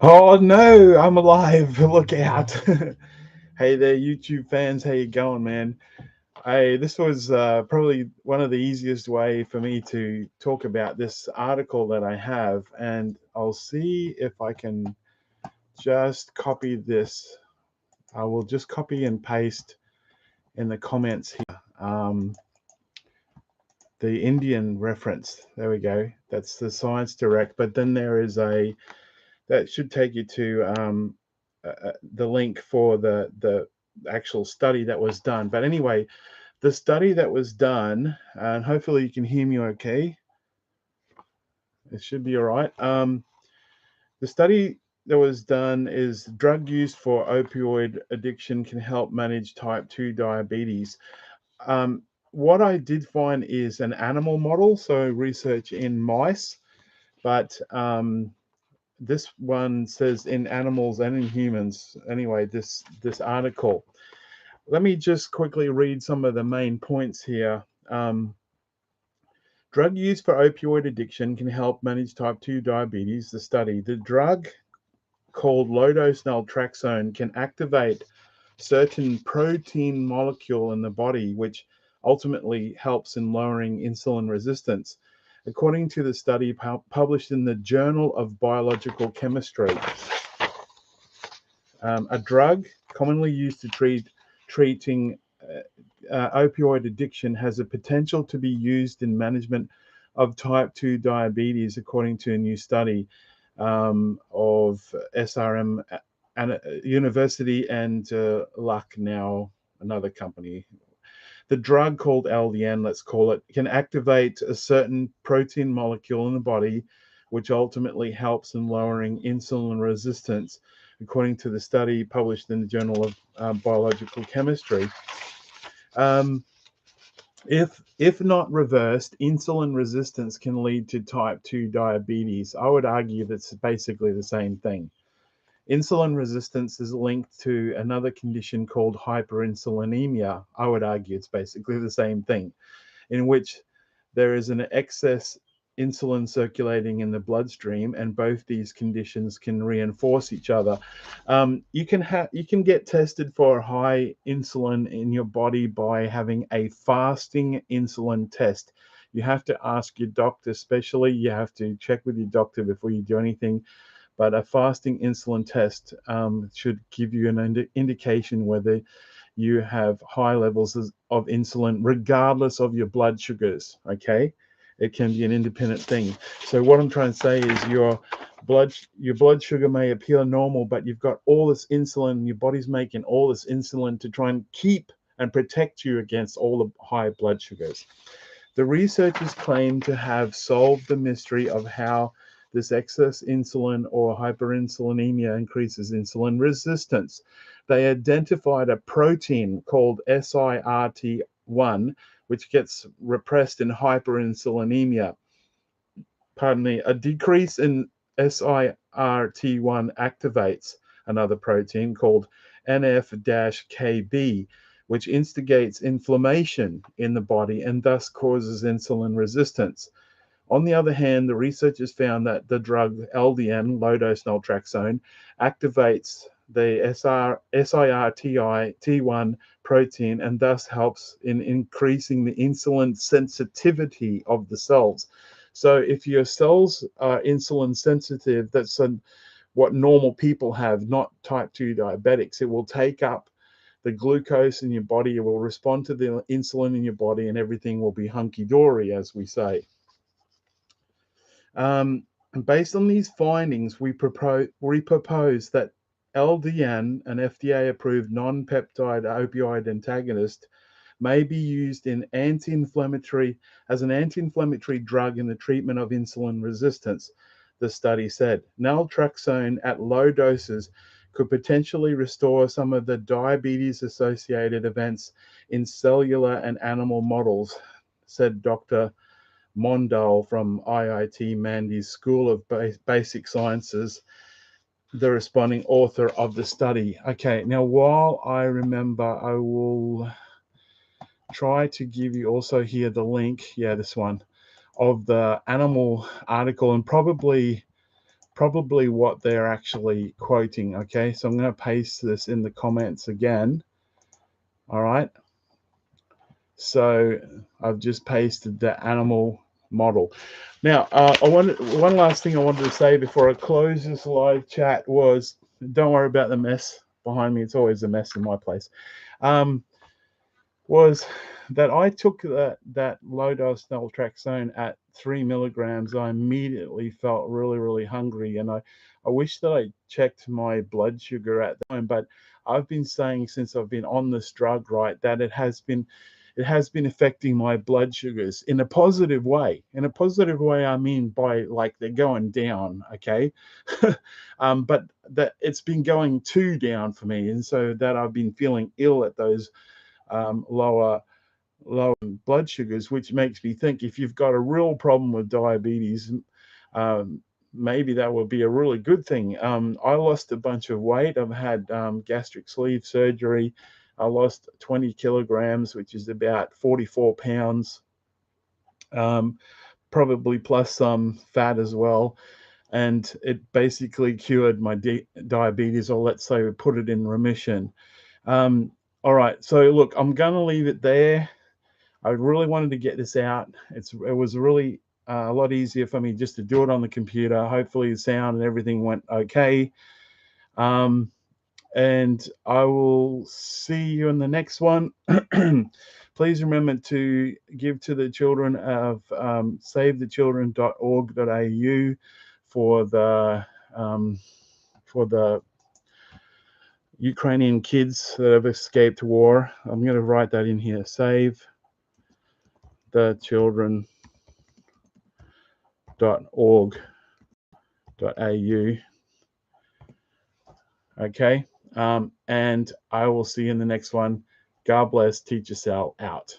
Oh no, I'm alive. Look out. Hey there, YouTube fans. How you going, man? This was probably one of the easiest way for me to talk about this article that I have, and I'll see if I can just copy this. I will just copy and paste in the comments here the Indian reference. There we go. That's the Science Direct. But then there is a that should take you to the link for the actual study that was done. But anyway, the study that was done, and hopefully you can hear me okay. It should be all right. The study that was done is drug use for opioid addiction can help manage type 2 diabetes. What I did find is an animal model, so research in mice, but this one says in animals and in humans. Anyway, this article. Let me just quickly read some of the main points here. Um, Drug use for opioid addiction can help manage type 2 diabetes. The study. The drug called low dose naltrexone can activate certain protein molecule in the body, which ultimately helps in lowering insulin resistance. According to the study published in the Journal of Biological Chemistry, a drug commonly used to treating opioid addiction has a potential to be used in management of type 2 diabetes, according to a new study of SRM and University and Lucknow, another company. The drug called LDN, let's call it, can activate a certain protein molecule in the body, which ultimately helps in lowering insulin resistance, according to the study published in the Journal of Biological Chemistry. Um, if not reversed, insulin resistance can lead to type 2 diabetes. I would argue that's basically the same thing. Insulin resistance is linked to another condition called hyperinsulinemia. I would argue it's basically the same thing, in which there is an excess insulin circulating in the bloodstream, and both these conditions can reinforce each other. You can get tested for high insulin in your body by having a fasting insulin test. You have to ask your doctor, especially you have to check with your doctor before you do anything. But a fasting insulin test should give you an indication whether you have high levels of insulin, regardless of your blood sugars. Okay, it can be an independent thing. So what I'm trying to say is your blood sugar may appear normal, but you've got all this insulin. Your body's making all this insulin to try and keep and protect you against all the high blood sugars. The researchers claim to have solved the mystery of how this excess insulin or hyperinsulinemia increases insulin resistance. They identified a protein called SIRT1, which gets repressed in hyperinsulinemia. Pardon me, a decrease in SIRT1 activates another protein called NF-KB, which instigates inflammation in the body and thus causes insulin resistance. On the other hand, the researchers found that the drug LDN, low dose naltrexone, activates the SIRT1 protein and thus helps in increasing the insulin sensitivity of the cells. So, if your cells are insulin sensitive, that's what normal people have, not type 2 diabetics. It will take up the glucose in your body, it will respond to the insulin in your body, and everything will be hunky dory, as we say. Based on these findings, we propose that LDN, an FDA-approved non-peptide opioid antagonist, may be used in as an anti-inflammatory drug in the treatment of insulin resistance. The study said naltrexone at low doses could potentially restore some of the diabetes-associated events in cellular and animal models, said Dr. Mondal from IIT Mandy's School of Basic Sciences, the responding author of the study. Okay, now while I remember, I will try to give you also here the link, yeah, this one, of the animal article, and probably probably what they're actually quoting. Okay, so I'm going to paste this in the comments again. All right, so I've just pasted the animal model. Now, one last thing I wanted to say before I close this live chat was, don't worry about the mess behind me. It's always a mess in my place. Was that I took that low dose naltrexone at 3 milligrams. I immediately felt really, really hungry, and I wish that I checked my blood sugar at the time. But I've been saying since I've been on this drug, right, that it has been affecting my blood sugars in a positive way. In a positive way, I mean by like they're going down, okay? But that it's been going too down for me, and so that I've been feeling ill at those lower blood sugars, which makes me think if you've got a real problem with diabetes, maybe that would be a really good thing. I lost a bunch of weight. I've had gastric sleeve surgery. I lost 20 kilograms, which is about 44 pounds, probably plus some fat as well. And it basically cured my diabetes, or let's say we put it in remission. All right, so look, I'm going to leave it there. I really wanted to get this out. It was really a lot easier for me just to do it on the computer. Hopefully the sound and everything went okay. And I will see you in the next one. Please remember to give to the children of savethechildren.org.au for the Ukrainian kids that have escaped war. I'm going to write that in here. savethechildren.org.au. Okay. And I will see you in the next one. God bless. Teacher Sal out.